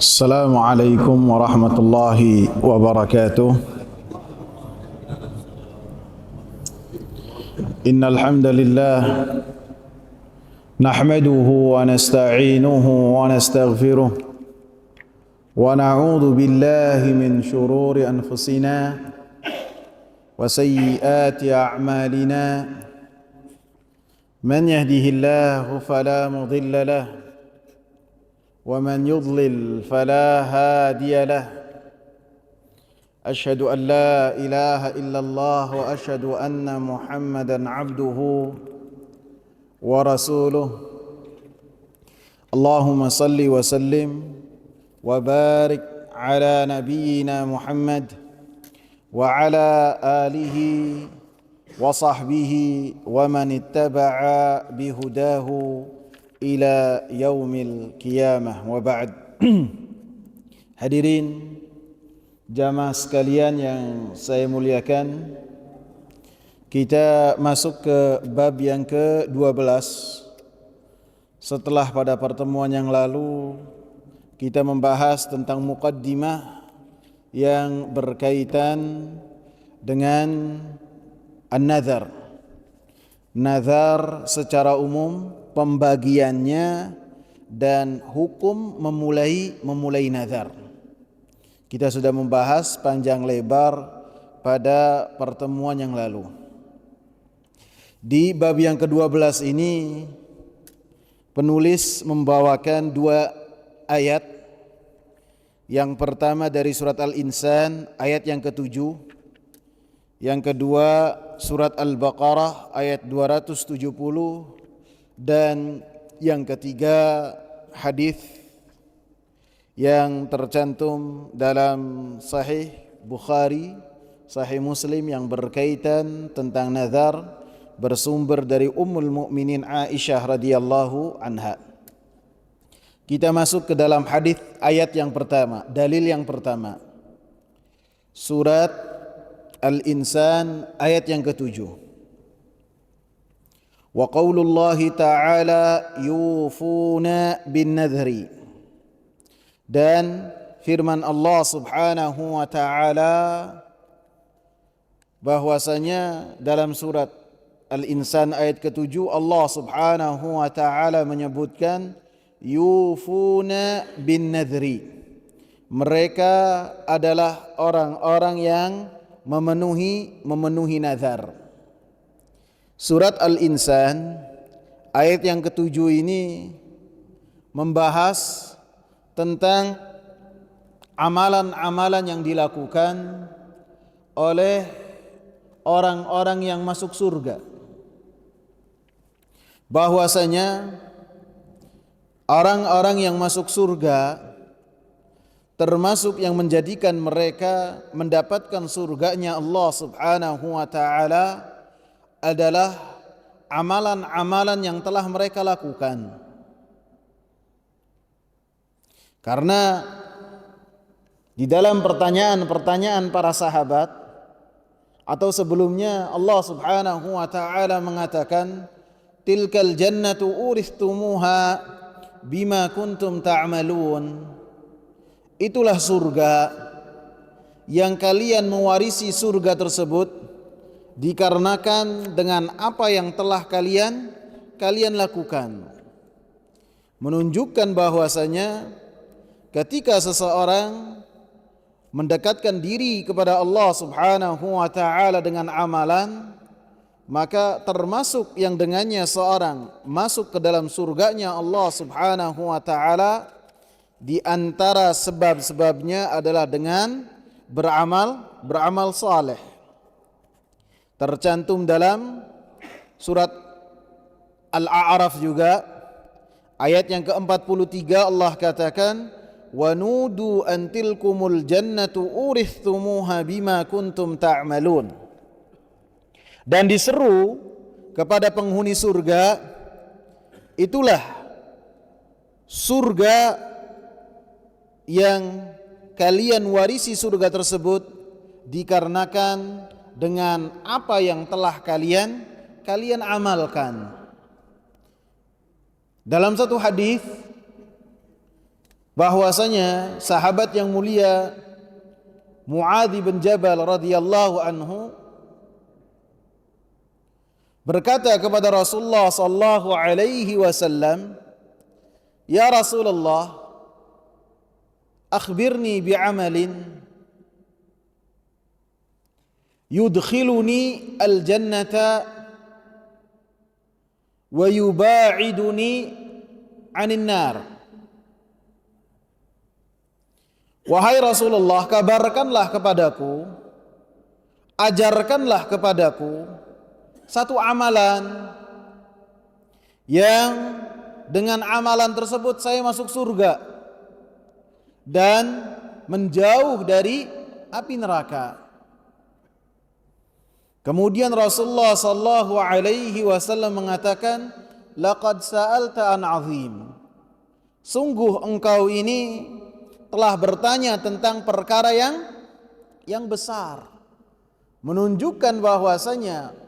Assalamualaikum warahmatullahi wabarakatuh. Innal hamdalillah nahmaduhu wa nasta'inuhu wa nastaghfiruh wa na'udzu billahi min shururi anfusina wa sayyiati a'malina. Man yahdihillahu fala mudilla lahu ومن يضلل فلا هادي له أشهد أن لا إله إلا الله وأشهد أن محمدا عبده ورسوله اللهم صل وسلم وبارك على نبينا محمد وعلى آله وصحبه ومن اتبع بهداه ila yaumil qiyamah wa ba'd. Hadirin jamaah sekalian yang saya muliakan, kita masuk ke bab yang ke-12. Setelah pada pertemuan yang lalu kita membahas tentang muqaddimah yang berkaitan dengan an-nadhar. Nazar secara umum, pembagiannya dan hukum memulai nazar. Kita sudah membahas panjang lebar pada pertemuan yang lalu. Di bab yang ke-12 ini penulis membawakan dua ayat. Yang pertama dari surat Al-Insan ayat yang ke-7. Yang kedua surat Al-Baqarah ayat 270, dan yang ketiga hadis yang tercantum dalam Sahih Bukhari, Sahih Muslim yang berkaitan tentang nazar, bersumber dari Ummul Mukminin Aisyah radhiyallahu anha. Kita masuk ke dalam hadis ayat yang pertama, dalil yang pertama. Surat Al-Insan ayat yang ke-7. Wa qaulullahi ta'ala yufuna bin nadhri. Dan firman Allah subhanahu wa ta'ala bahwasanya dalam surat Al-Insan ayat ke-7 Allah subhanahu wa ta'ala menyebutkan yufuna bin nadhri. Mereka adalah orang-orang yang memenuhi nazar. Surat Al-Insan ayat yang ke-7 ini membahas tentang amalan-amalan yang dilakukan oleh orang-orang yang masuk surga. Bahwasanya orang-orang yang masuk surga termasuk yang menjadikan mereka mendapatkan surganya Allah subhanahu wa ta'ala adalah amalan-amalan yang telah mereka lakukan. Karena di dalam pertanyaan-pertanyaan para sahabat atau sebelumnya Allah subhanahu wa ta'ala mengatakan tilkal jannatu uristumuha bima kuntum ta'malun. Itulah surga yang kalian mewarisi surga tersebut dikarenakan dengan apa yang telah kalian lakukan. Menunjukkan bahwasanya ketika seseorang mendekatkan diri kepada Allah subhanahu wa ta'ala dengan amalan, maka termasuk yang dengannya seorang masuk ke dalam surganya Allah subhanahu wa ta'ala. Di antara sebab-sebabnya adalah dengan beramal saleh. Tercantum dalam surat Al-A'raf juga ayat yang ke-43 Allah katakan wa nudu an tilkumul jannatu uristumuha bima kuntum ta'malun. Dan diseru kepada penghuni surga, itulah surga yang kalian warisi surga tersebut dikarenakan dengan apa yang telah kalian amalkan. Dalam satu hadis bahwasanya sahabat yang mulia Muadz bin Jabal radhiyallahu anhu berkata kepada Rasulullah sallallahu alaihi wasallam, "Ya Rasulullah, akhbirni bi'amalin yudkhiluni al-jannata wa yuba'iduni 'anil nar." Wahai Rasulullah, kabarkanlah kepadaku, ajarkanlah kepadaku satu amalan yang dengan amalan tersebut saya masuk surga dan menjauh dari api neraka. Kemudian Rasulullah sallallahu alaihi wasallam mengatakan, "Laqad sa'alta an 'azim." Sungguh engkau ini telah bertanya tentang perkara yang besar, menunjukkan bahwasanya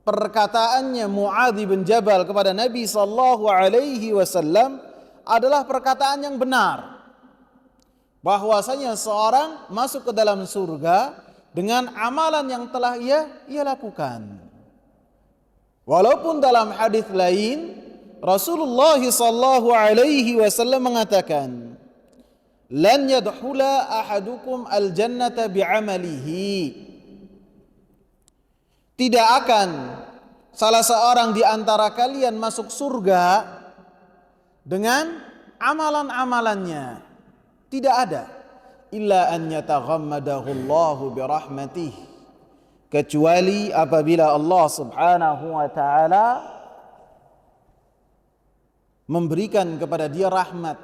perkataannya Muadz bin Jabal kepada Nabi sallallahu alaihi wasallam adalah perkataan yang benar, bahwasanya seorang masuk ke dalam surga dengan amalan yang telah ia lakukan. Walaupun dalam hadis lain Rasulullah sallallahu alaihi wasallam mengatakan, "Lan yadkhula ahadukum al-jannata bi'amalihi." Tidak akan salah seorang di antara kalian masuk surga dengan amalan-amalannya. Tidak ada. Illa an yataghammadahu Allahu birahmatih. Kecuali apabila Allah subhanahu wa ta'ala memberikan kepada dia rahmat.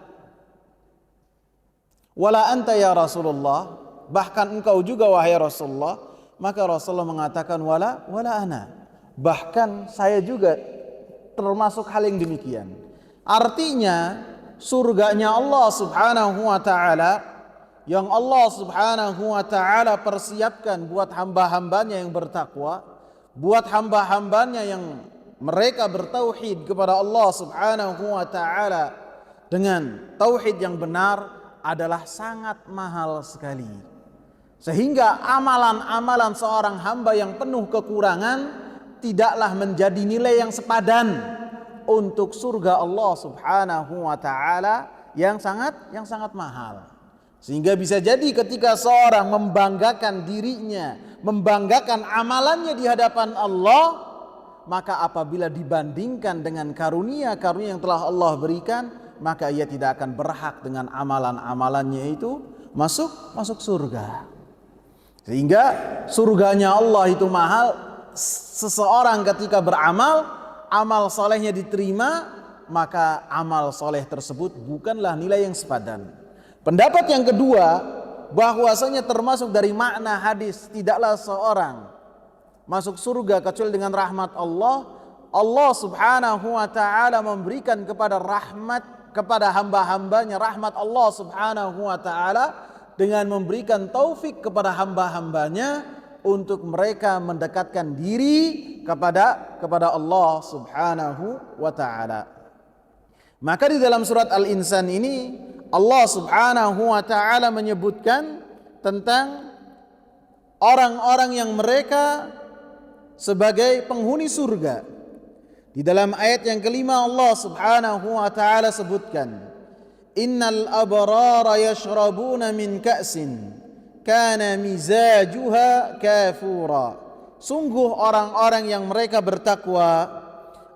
Wala anta ya Rasulullah, bahkan engkau juga wahai Rasulullah. Maka Rasulullah mengatakan wala ana, bahkan saya juga termasuk hal yang demikian. Artinya surganya Allah subhanahu wa ta'ala yang Allah subhanahu wa ta'ala persiapkan buat hamba-hambanya yang bertakwa, buat hamba-hambanya yang mereka bertauhid kepada Allah subhanahu wa ta'ala dengan tauhid yang benar, adalah sangat mahal sekali. Sehingga amalan-amalan seorang hamba yang penuh kekurangan tidaklah menjadi nilai yang sepadan untuk surga Allah subhanahu wa ta'ala yang sangat mahal. Sehingga bisa jadi ketika seorang membanggakan dirinya, membanggakan amalannya di hadapan Allah, maka apabila dibandingkan dengan karunia-karunia yang telah Allah berikan, maka ia tidak akan berhak dengan amalan-amalannya itu masuk surga. Sehingga surganya Allah itu mahal. Seseorang ketika beramal, amal solehnya diterima, maka amal soleh tersebut bukanlah nilai yang sepadan. Pendapat yang kedua, bahwasanya termasuk dari makna hadis, tidaklah seorang masuk surga kecuali dengan rahmat Allah. Allah subhanahu wa ta'ala memberikan kepada rahmat kepada hamba-hambanya, rahmat Allah subhanahu wa ta'ala dengan memberikan taufik kepada hamba-hambanya untuk mereka mendekatkan diri kepada Allah subhanahu wa ta'ala. Maka di dalam surat Al-Insan ini Allah subhanahu wa ta'ala menyebutkan tentang orang-orang yang mereka sebagai penghuni surga. Di dalam ayat yang kelima Allah subhanahu wa ta'ala sebutkan, "Innal abrara yashrabuna min ka'sin kana mizajuha kafura." Sungguh orang-orang yang mereka bertakwa,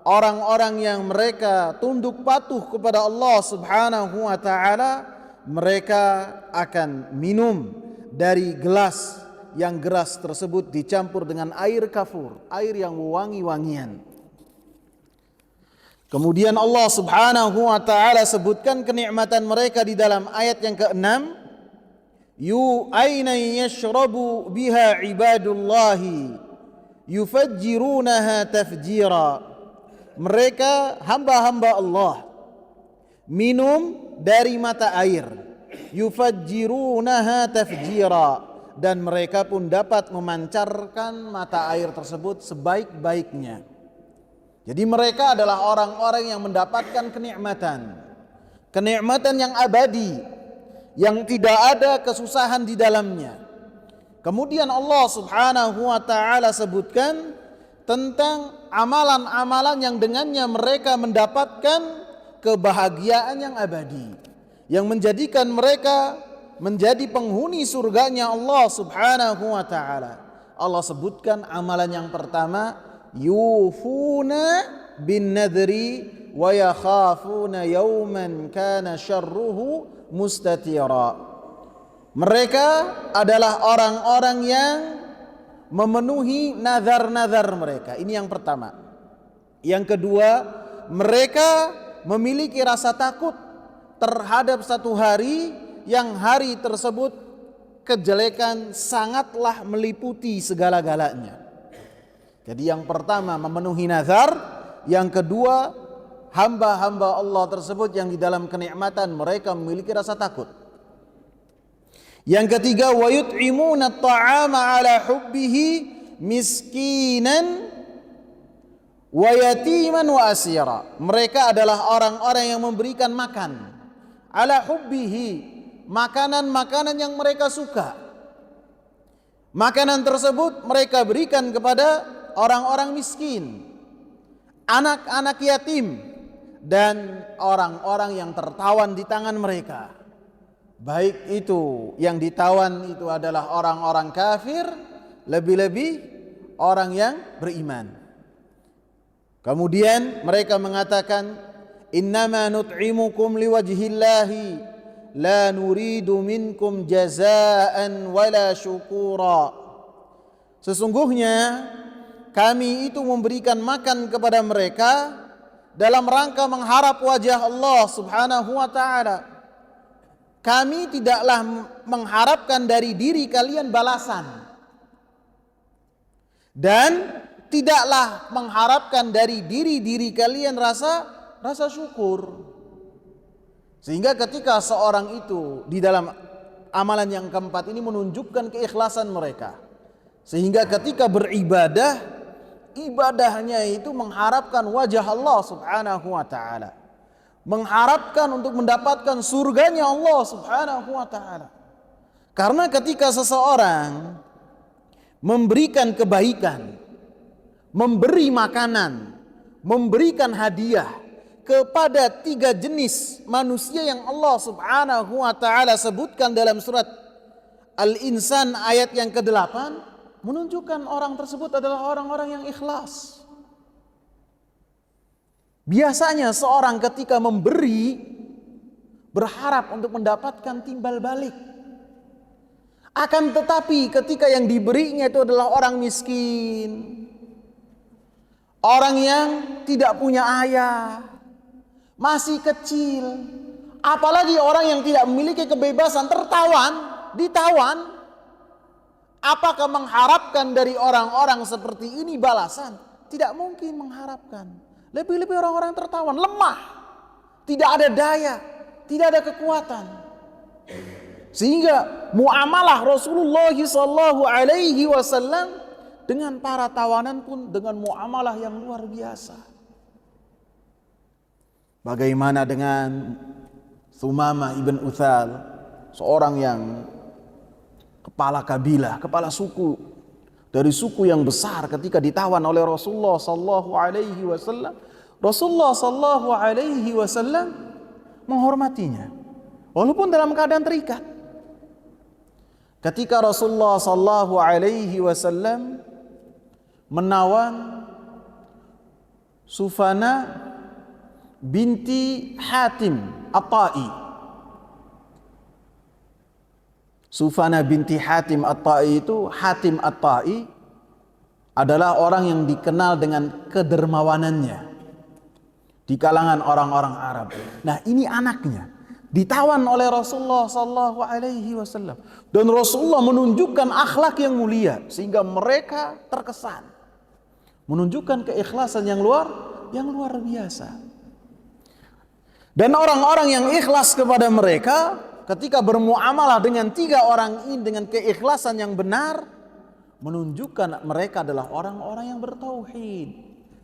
orang-orang yang mereka tunduk patuh kepada Allah subhanahu wa ta'ala, mereka akan minum dari gelas yang gelas tersebut dicampur dengan air kafur, air yang wangi-wangian. Kemudian Allah subhanahu wa ta'ala sebutkan kenikmatan mereka di dalam ayat yang ke-6. Aina yashrabu biha ibadullahi yufajjirunaha tafjira. Mereka hamba-hamba Allah minum dari mata air. Yufajjirunaha tafjira. dan mereka pun dapat memancarkan mata air tersebut sebaik-baiknya. Jadi mereka adalah orang-orang yang mendapatkan kenikmatan yang abadi, yang tidak ada kesusahan di dalamnya. Kemudian Allah Subhanahu wa taala sebutkan tentang amalan-amalan yang dengannya mereka mendapatkan kebahagiaan yang abadi, yang menjadikan mereka menjadi penghuni surganya Allah Subhanahu wa taala. Allah sebutkan amalan yang pertama, yufuna bin nadri wa yakhafuna yawman kana syarruhu mustatira. Mereka adalah orang-orang yang memenuhi nazar-nazar mereka. Ini yang pertama. Yang kedua, mereka memiliki rasa takut terhadap satu hari yang hari tersebut kejelekan sangatlah meliputi segala-galanya. Jadi yang pertama memenuhi nazar, yang kedua hamba-hamba Allah tersebut yang di dalam kenikmatan mereka memiliki rasa takut. Yang ketiga, wa yut'imuna at-ta'ama 'ala hubbihi miskinan wa yatiman wa asira. Mereka adalah orang-orang yang memberikan makan 'ala hubbihi, makanan-makanan yang mereka suka. Makanan tersebut mereka berikan kepada orang-orang miskin, anak-anak yatim, dan orang-orang yang tertawan di tangan mereka. Baik itu yang ditawan itu adalah orang-orang kafir, lebih-lebih orang yang beriman. Kemudian mereka mengatakan, innama nut'imukum liwajhillahi la nuridu minkum jazaan wala syukura. Sesungguhnya kami itu memberikan makan kepada mereka dalam rangka mengharap wajah Allah Subhanahu wa taala. Kami tidaklah mengharapkan dari diri kalian balasan, dan tidaklah mengharapkan dari diri kalian rasa syukur. Sehingga ketika seorang itu di dalam amalan yang keempat ini menunjukkan keikhlasan mereka, sehingga ketika beribadah, ibadahnya itu mengharapkan wajah Allah Subhanahu wa taala, mengharapkan untuk mendapatkan surganya Allah Subhanahu wa taala. Karena ketika seseorang memberikan kebaikan, memberi makanan, memberikan hadiah kepada 3 jenis manusia yang Allah Subhanahu wa taala sebutkan dalam surat Al-Insan ayat yang ke-8, menunjukkan orang tersebut adalah orang-orang yang ikhlas. Biasanya seorang ketika memberi berharap untuk mendapatkan timbal balik. Akan tetapi ketika yang diberinya itu adalah orang miskin, orang yang tidak punya ayah, masih kecil, apalagi orang yang tidak memiliki kebebasan, ditawan, apakah mengharapkan dari orang-orang seperti ini balasan? Tidak mungkin mengharapkan. Lebih-lebih orang-orang tertawan, lemah, tidak ada daya, tidak ada kekuatan. Sehingga muamalah Rasulullah SAW dengan para tawanan pun dengan muamalah yang luar biasa. Bagaimana dengan Thumamah ibn Uthal, seorang yang kepala kabilah, kepala suku dari suku yang besar, ketika ditawan oleh Rasulullah sallallahu alaihi wasallam, Rasulullah sallallahu alaihi wasallam menghormatinya walaupun dalam keadaan terikat. Ketika Rasulullah sallallahu alaihi wasallam menawan Sufana binti Hatim At-Tai. Sufana binti Hatim At-Tai itu, Hatim At-Tai adalah orang yang dikenal dengan kedermawanannya di kalangan orang-orang Arab. Nah, ini anaknya ditawan oleh Rasulullah sallallahu alaihi wasallam, dan Rasulullah menunjukkan akhlak yang mulia sehingga mereka terkesan, menunjukkan keikhlasan yang luar biasa. Dan orang-orang yang ikhlas kepada mereka ketika bermuamalah dengan tiga orang ini dengan keikhlasan yang benar, menunjukkan mereka adalah orang-orang yang bertauhid,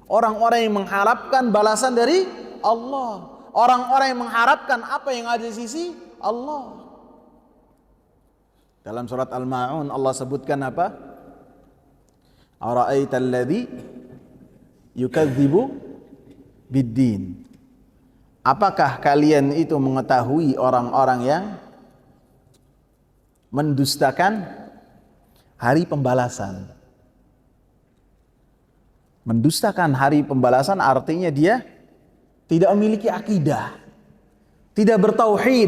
orang-orang yang mengharapkan balasan dari Allah, orang-orang yang mengharapkan apa yang ada di sisi Allah. Dalam surat Al-Ma'un Allah sebutkan apa? Ara'aital ladzi yukadzibu biddin. Apakah kalian itu mengetahui orang-orang yang mendustakan hari pembalasan? Mendustakan hari pembalasan artinya dia tidak memiliki akidah, tidak bertauhid.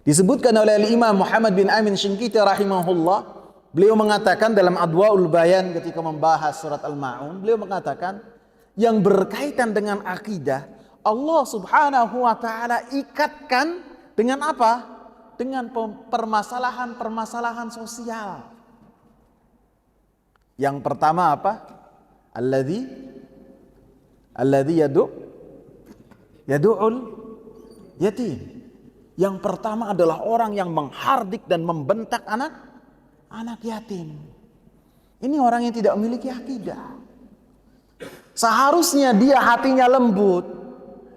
Disebutkan oleh Imam Muhammad bin Amin Shinqiti rahimahullah, beliau mengatakan dalam Adwaul Bayan ketika membahas surat Al-Ma'un, beliau mengatakan yang berkaitan dengan akidah Allah Subhanahu wa taala ikatkan dengan apa? Dengan permasalahan-permasalahan sosial. Yang pertama apa? Alladzi yadu'ul yatim. Yang pertama adalah orang yang menghardik dan membentak anak yatim. Ini orang yang tidak memiliki akidah. Seharusnya dia hatinya lembut.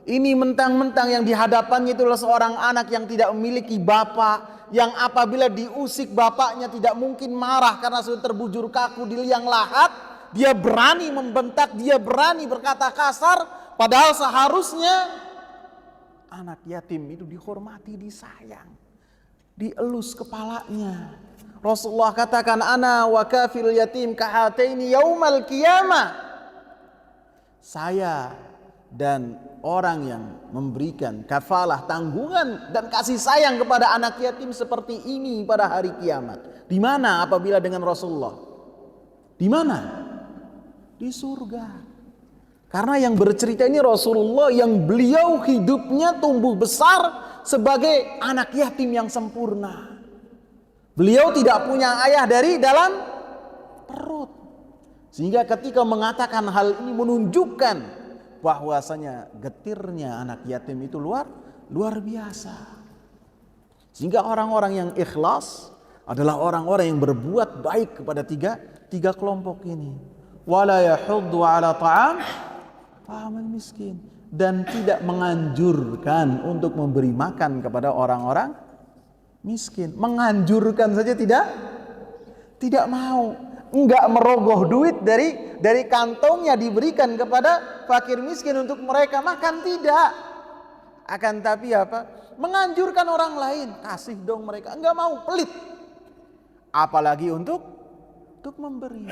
Ini mentang-mentang yang dihadapannya itulah seorang anak yang tidak memiliki bapak, yang apabila diusik bapaknya tidak mungkin marah karena sudah terbujur kaku di liang lahat. Dia berani membentak, dia berani berkata kasar, padahal seharusnya anak yatim itu dihormati, disayang, dielus kepalanya. Rasulullah katakan, ana wa kafil yatim kahataini yaumal qiyamah. Saya dan orang yang memberikan kafalah, tanggungan dan kasih sayang kepada anak yatim seperti ini pada hari kiamat. Di mana apabila dengan Rasulullah? Di mana? Di surga. Karena yang bercerita ini Rasulullah yang beliau hidupnya tumbuh besar sebagai anak yatim yang sempurna. Beliau tidak punya ayah dari dalam perut. Sehingga ketika mengatakan hal ini menunjukkan bahwasanya getirnya anak yatim itu luar biasa. Sehingga orang-orang yang ikhlas adalah orang-orang yang berbuat baik kepada tiga kelompok ini. Wala yahuddu ala ta'amal miskin, dan tidak menganjurkan untuk memberi makan kepada orang-orang miskin. Menganjurkan saja tidak mau. Enggak merogoh duit dari kantongnya diberikan kepada fakir miskin untuk mereka makan, tidak. Akan tapi apa? Menganjurkan orang lain, kasih dong mereka. Enggak mau, pelit. Apalagi untuk memberi.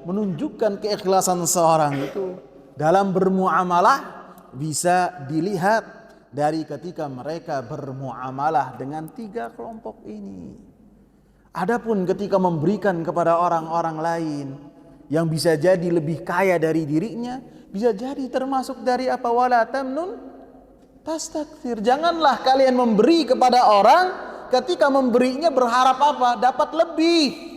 Menunjukkan keikhlasan seorang itu dalam bermuamalah bisa dilihat dari ketika mereka bermuamalah dengan tiga kelompok ini. Adapun ketika memberikan kepada orang-orang lain yang bisa jadi lebih kaya dari dirinya, bisa jadi termasuk dari apa? Wala tamnun tastakthir. Janganlah kalian memberi kepada orang ketika memberinya berharap apa? Dapat lebih.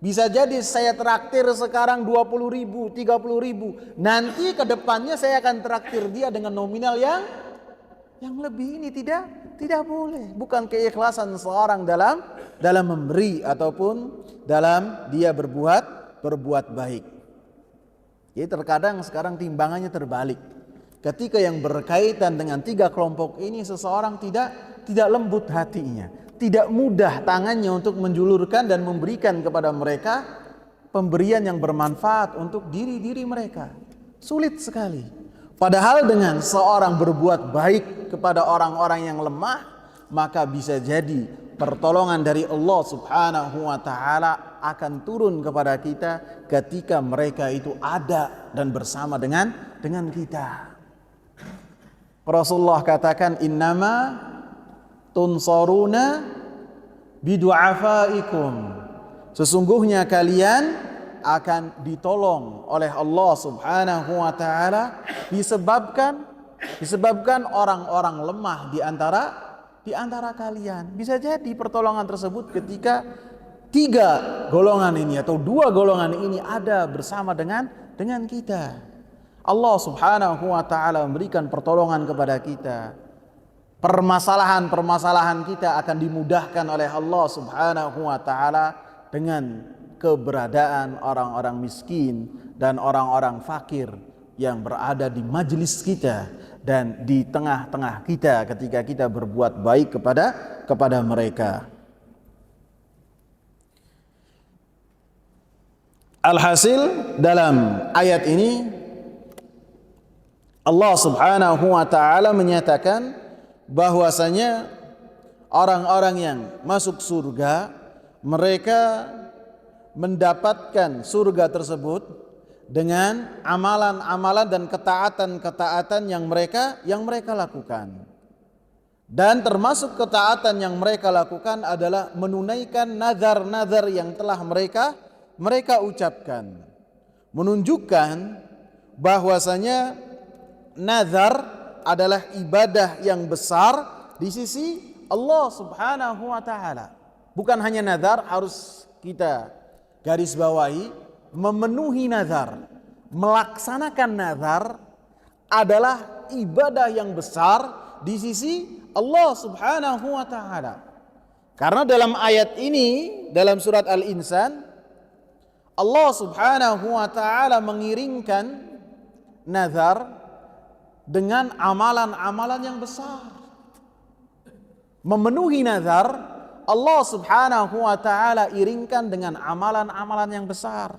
Bisa jadi saya traktir sekarang 20.000, 30.000. Nanti ke depannya saya akan traktir dia dengan nominal yang lebih. Ini tidak boleh. Bukan keikhlasan seorang dalam memberi ataupun dalam dia berbuat baik. Jadi terkadang sekarang timbangannya terbalik. Ketika yang berkaitan dengan tiga kelompok ini seseorang tidak lembut hatinya, tidak mudah tangannya untuk menjulurkan dan memberikan kepada mereka pemberian yang bermanfaat untuk diri mereka. Sulit sekali. Padahal dengan seorang berbuat baik kepada orang-orang yang lemah, maka bisa jadi pertolongan dari Allah Subhanahu wa taala akan turun kepada kita ketika mereka itu ada dan bersama dengan kita. Rasulullah katakan, innama tunsaruna bidu'afaikum. Sesungguhnya kalian akan ditolong oleh Allah Subhanahu wa taala disebabkan orang-orang lemah di antara kalian. Bisa jadi pertolongan tersebut ketika tiga golongan ini atau dua golongan ini ada bersama dengan kita. Allah Subhanahu wa taala memberikan pertolongan kepada kita. permasalahan-permasalahan kita akan dimudahkan oleh Allah Subhanahu wa taala dengan keberadaan orang-orang miskin dan orang-orang fakir yang berada di majelis kita dan di tengah-tengah kita ketika kita berbuat baik kepada mereka. Alhasil dalam ayat ini Allah Subhanahu wa taala menyatakan bahwasanya orang-orang yang masuk surga mereka mendapatkan surga tersebut dengan amalan-amalan dan ketaatan-ketaatan yang mereka lakukan. Dan termasuk ketaatan yang mereka lakukan adalah menunaikan nazar-nazar yang telah mereka ucapkan, menunjukkan bahwasanya nazar adalah ibadah yang besar di sisi Allah Subhanahu wa taala. Bukan hanya nazar, harus kita garis bawahi, memenuhi nazar, melaksanakan nazar adalah ibadah yang besar di sisi Allah Subhanahu wa taala. Karena dalam ayat ini, dalam surat Al-Insan, Allah Subhanahu wa taala mengiringkan nazar dengan amalan-amalan yang besar. Memenuhi nazar Allah Subhanahu wa taala iringkan dengan amalan-amalan yang besar,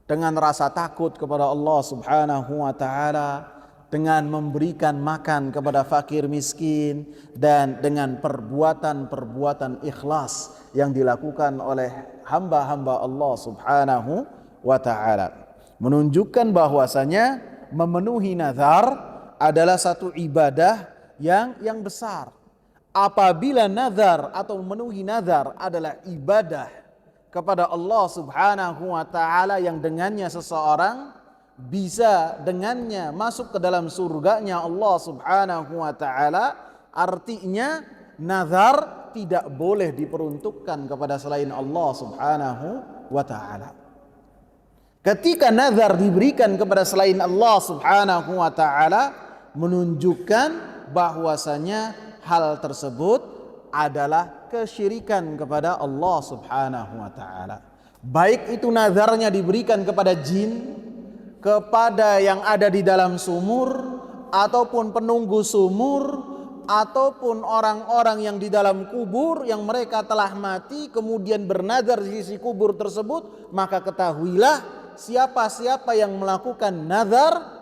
dengan rasa takut kepada Allah Subhanahu wa taala, dengan memberikan makan kepada fakir miskin, dan dengan perbuatan-perbuatan ikhlas yang dilakukan oleh hamba-hamba Allah Subhanahu wa taala, menunjukkan bahwasanya memenuhi nazar adalah satu ibadah yang besar. Apabila nazar atau memenuhi nazar adalah ibadah kepada Allah Subhanahu wa taala yang dengannya seseorang bisa dengannya masuk ke dalam surganya Allah Subhanahu wa taala, artinya nazar tidak boleh diperuntukkan kepada selain Allah Subhanahu wa taala. Ketika nazar diberikan kepada selain Allah Subhanahu wa taala, menunjukkan bahwasanya hal tersebut adalah kesyirikan kepada Allah Subhanahu wa taala. Baik itu nazarnya diberikan kepada jin, kepada yang ada di dalam sumur, ataupun penunggu sumur, ataupun orang-orang yang di dalam kubur yang mereka telah mati kemudian bernazar di sisi kubur tersebut, maka ketahuilah siapa-siapa yang melakukan nazar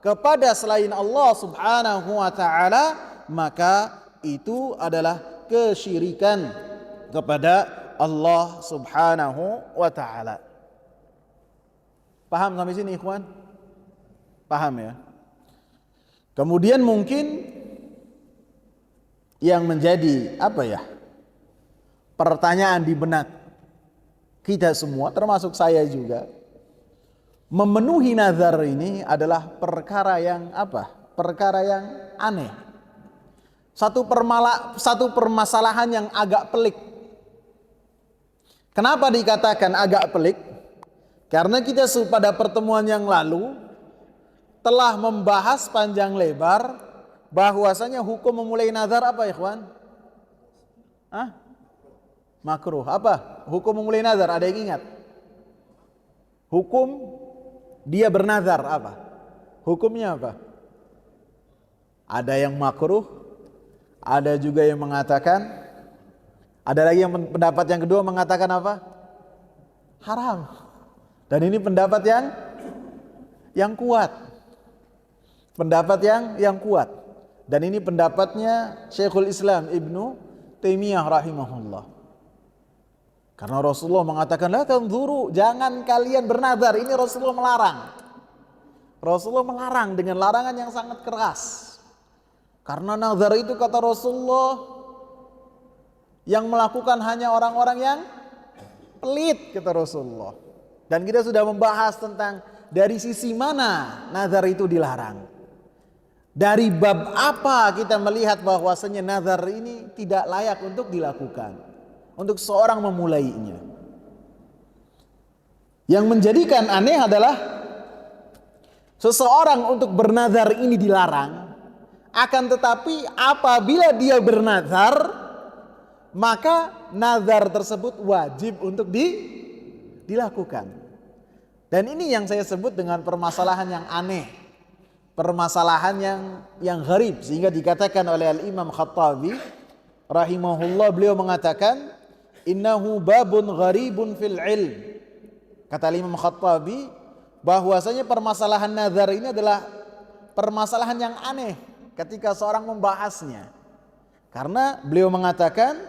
kepada selain Allah Subhanahu wa taala, maka itu adalah kesyirikan kepada Allah Subhanahu wa taala. Paham sampai sini ikhwan? Paham ya? Kemudian mungkin yang menjadi pertanyaan di benak kita semua, termasuk saya juga, memenuhi nazar ini adalah perkara yang Perkara yang aneh. Satu permasalahan yang agak pelik. Kenapa dikatakan agak pelik? Karena kita pada pertemuan yang lalu telah membahas panjang lebar bahwasanya hukum memulai nazar apa, ikhwan? Makruh. Apa? Hukum memulai nazar, ada yang ingat? Hukum dia bernazar apa? Hukumnya apa? Ada yang makruh, ada juga yang mengatakan, ada lagi yang pendapat yang kedua mengatakan apa? Haram. Dan ini pendapat yang kuat. Pendapat yang kuat. Dan ini pendapatnya Syekhul Islam Ibnu Taimiyah rahimahullah. Karena Rasulullah mengatakan, la tanzuru, jangan kalian bernazar. Ini Rasulullah melarang. Rasulullah melarang dengan larangan yang sangat keras. Karena nazar itu kata Rasulullah yang melakukan hanya orang-orang yang pelit, kata Rasulullah. Dan kita sudah membahas tentang dari sisi mana nazar itu dilarang. Dari bab apa kita melihat bahwasanya nazar ini tidak layak untuk dilakukan, untuk seorang memulainya. Yang menjadikan aneh adalah seseorang untuk bernazar ini dilarang Akan tetapi apabila dia bernazar, maka nazar tersebut wajib untuk dilakukan. Dan ini yang saya sebut dengan permasalahan yang aneh, permasalahan yang gharib, sehingga dikatakan oleh Al-Imam Khattabi rahimahullah, beliau mengatakan innahu babun gharibun fil ilm. Kata Imam Khattabi bahwasanya permasalahan nazar ini adalah permasalahan yang aneh ketika seorang membahasnya. Karena beliau mengatakan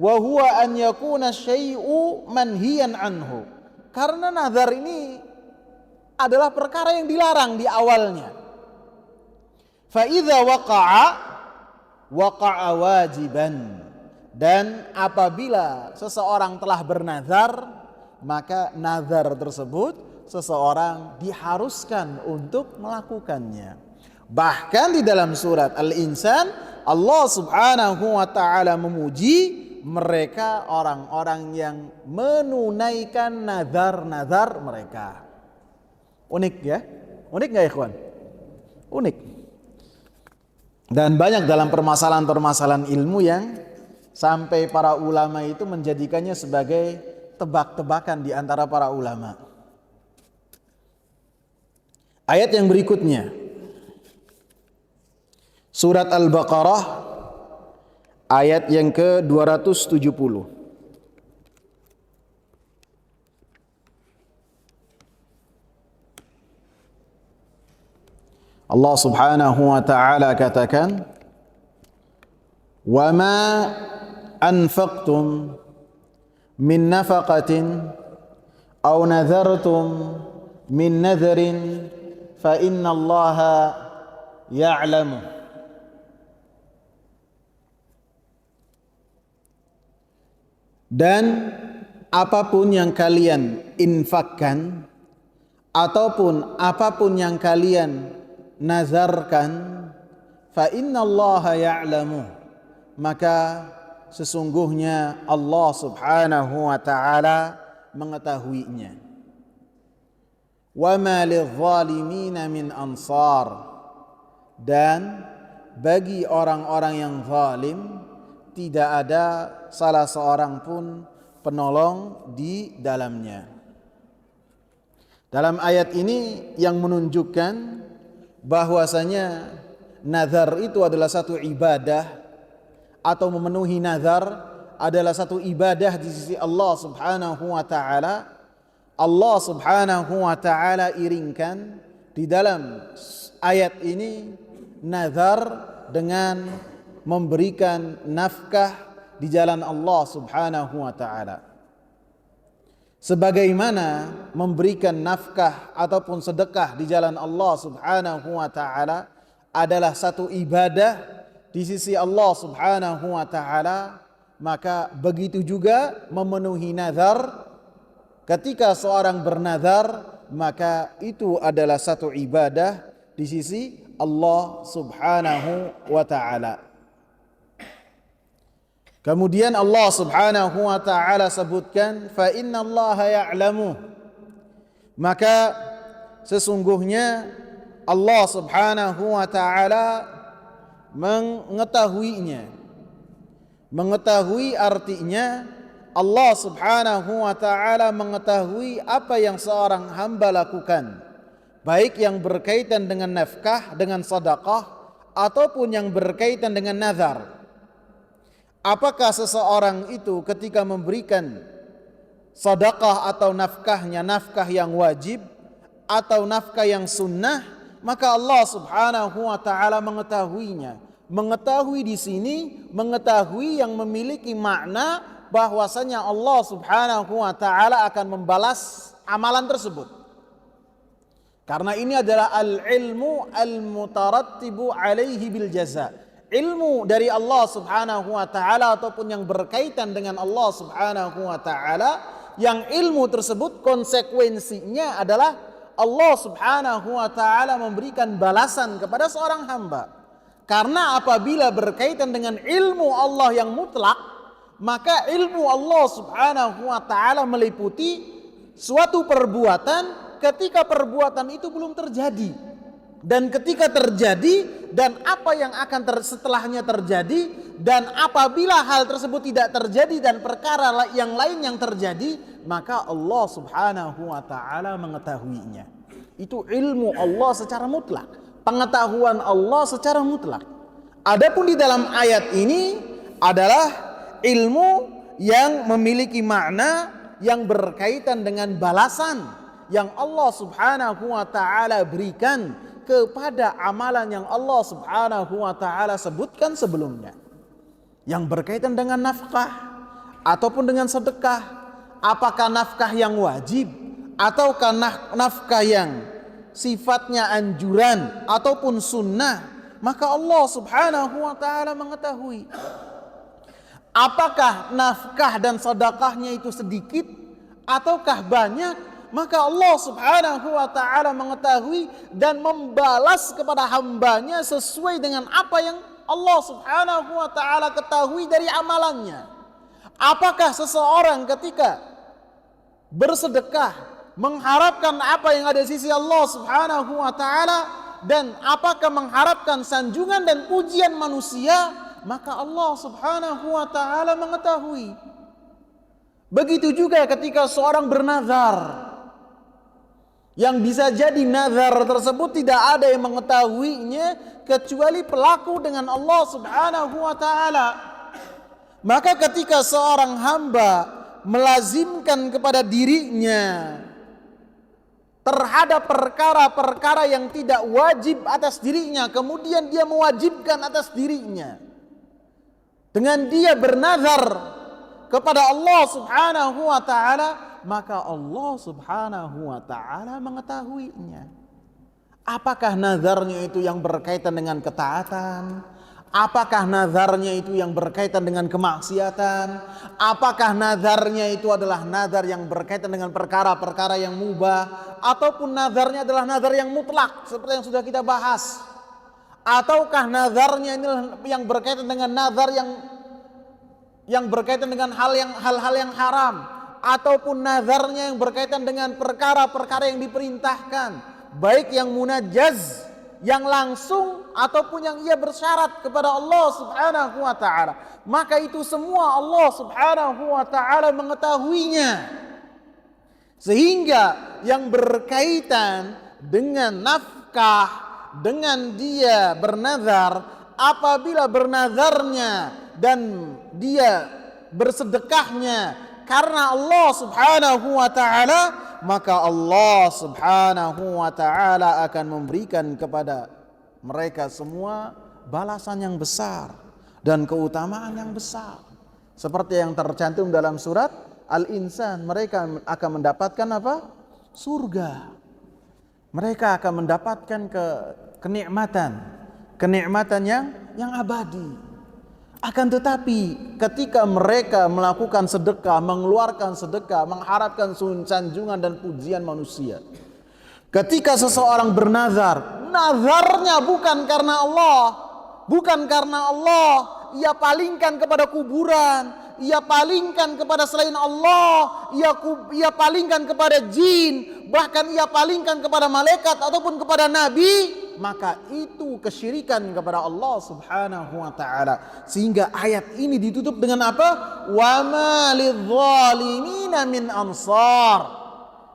wa huwa an yakuna syai'u manhiyan anhu. Karena nazar ini adalah perkara yang dilarang di awalnya. Fa idza waqa'a wajiban. Dan apabila seseorang telah bernazar, maka nazar tersebut seseorang diharuskan untuk melakukannya. Bahkan di dalam surat Al-Insan, Allah Subhanahu wa taala memuji mereka orang-orang yang menunaikan nazar-nazar mereka. Unik ya? Unik enggak ikhwan? Unik. Dan banyak dalam permasalahan-permasalahan ilmu yang sampai para ulama itu menjadikannya sebagai tebak-tebakan di antara para ulama. Ayat yang berikutnya, surat Al-Baqarah ayat yang ke-270. Allah Subhanahu wa taala katakan, "Wa ma anfaqtum min nafaqatin aw nadhartum min nadhrin fa innallaha ya'lamu." Dan apapun yang kalian infakkan ataupun apapun yang kalian nazarkan, fa innallaha ya'lamu, maka sesungguhnya Allah Subhanahu wa taala mengetahuinya. Wa ma lidh-dhalimina min ansar, dan bagi orang-orang yang zalim tidak ada salah seorang pun penolong di dalamnya. Dalam ayat ini yang menunjukkan bahwasanya nazar itu adalah satu ibadah, atau memenuhi nazar adalah satu ibadah di sisi Allah Subhanahu wa taala. Allah Subhanahu wa taala iringkan di dalam ayat ini nazar dengan memberikan nafkah di jalan Allah Subhanahu wa taala. Sebagaimana memberikan nafkah ataupun sedekah di jalan Allah Subhanahu wa taala adalah satu ibadah di sisi Allah Subhanahu wa taala, maka begitu juga memenuhi nazar. Ketika seorang bernazar, maka itu adalah satu ibadah di sisi Allah Subhanahu wa taala. Kemudian Allah Subhanahu wa taala sebutkan, fa innallaha ya'lamu, maka sesungguhnya Allah Subhanahu wa taala mengetahuinya. Mengetahui artinya Allah Subhanahu wa taala mengetahui apa yang seorang hamba lakukan, baik yang berkaitan dengan nafkah, dengan sedekah, ataupun yang berkaitan dengan nazar. Apakah seseorang itu ketika memberikan sedekah atau nafkahnya nafkah yang wajib atau nafkah yang sunnah, maka Allah Subhanahu wa taala mengetahuinya. Mengetahui di sini mengetahui yang memiliki makna bahwasanya Allah Subhanahu wa taala akan membalas amalan tersebut. Karena ini adalah al-ilmu al-mutarattibu alaihi bil jaza. Ilmu dari Allah Subhanahu wa taala ataupun yang berkaitan dengan Allah Subhanahu wa taala, yang ilmu tersebut konsekuensinya adalah Allah Subhanahu wa taala memberikan balasan kepada seorang hamba. Karena apabila berkaitan dengan ilmu Allah yang mutlak, maka ilmu Allah Subhanahu wa taala meliputi suatu perbuatan ketika perbuatan itu belum terjadi, dan ketika terjadi dan apa yang akan setelahnya terjadi, dan apabila hal tersebut tidak terjadi dan perkara yang lain yang terjadi, maka Allah Subhanahu wa taala mengetahuinya. Itu ilmu Allah secara mutlak, pengetahuan Allah secara mutlak. Adapun di dalam ayat ini adalah ilmu yang memiliki makna yang berkaitan dengan balasan yang Allah Subhanahu wa taala berikan kepada amalan yang Allah Subhanahu wa taala sebutkan sebelumnya, yang berkaitan dengan nafkah ataupun dengan sedekah. Apakah nafkah yang wajib ataukah nafkah yang sifatnya anjuran ataupun sunnah, maka Allah Subhanahu wa taala mengetahui. Apakah nafkah dan sedekahnya itu sedikit ataukah banyak, maka Allah Subhanahu wa taala mengetahui dan membalas kepada hambanya sesuai dengan apa yang Allah Subhanahu wa taala ketahui dari amalannya. Apakah seseorang ketika bersedekah mengharapkan apa yang ada di sisi Allah Subhanahu wa taala, dan apakah mengharapkan sanjungan dan pujian manusia, maka Allah Subhanahu wa taala mengetahui. Begitu juga ketika seorang bernazar, yang bisa jadi nazar tersebut tidak ada yang mengetahuinya kecuali pelaku dengan Allah Subhanahu wa taala. Maka ketika seorang hamba melazimkan kepada dirinya terhadap perkara-perkara yang tidak wajib atas dirinya, kemudian dia mewajibkan atas dirinya dengan dia bernazar kepada Allah Subhanahu wa taala, maka Allah Subhanahu wa taala mengetahuinya. Apakah nazarnya itu yang berkaitan dengan ketaatan? Apakah nazarnya itu yang berkaitan dengan kemaksiatan? Apakah nazarnya itu adalah nazar yang berkaitan dengan perkara-perkara yang mubah? Ataupun nazarnya adalah nazar yang mutlak seperti yang sudah kita bahas? Ataukah nazarnya ini yang berkaitan dengan nazar yang berkaitan dengan hal-hal yang haram? Ataupun nazarnya yang berkaitan dengan perkara-perkara yang diperintahkan, baik yang munajjaz, yang langsung ataupun yang ia bersyarat kepada Allah Subhanahu wa taala, maka itu semua Allah Subhanahu wa taala mengetahuinya. Sehingga yang berkaitan dengan nafkah, dengan dia bernazar, apabila bernazarnya dan dia bersedekahnya karena Allah Subhanahu wa taala, maka Allah Subhanahu wa taala akan memberikan kepada mereka semua balasan yang besar dan keutamaan yang besar. Seperti yang tercantum dalam surat Al-Insan, mereka akan mendapatkan apa? Surga. Mereka akan mendapatkan kenikmatan yang abadi. Akan tetapi ketika mereka melakukan sedekah, mengeluarkan sedekah, mengharapkan sanjungan dan pujian manusia, ketika seseorang bernazar, nazarnya bukan karena Allah, ia palingkan kepada kuburan, ia palingkan kepada selain Allah, ia palingkan kepada jin, bahkan ia palingkan kepada malaikat ataupun kepada nabi, maka itu kesyirikan kepada Allah Subhanahu wa taala. Sehingga ayat ini ditutup dengan apa? Wa ma lidzalimina min ansar.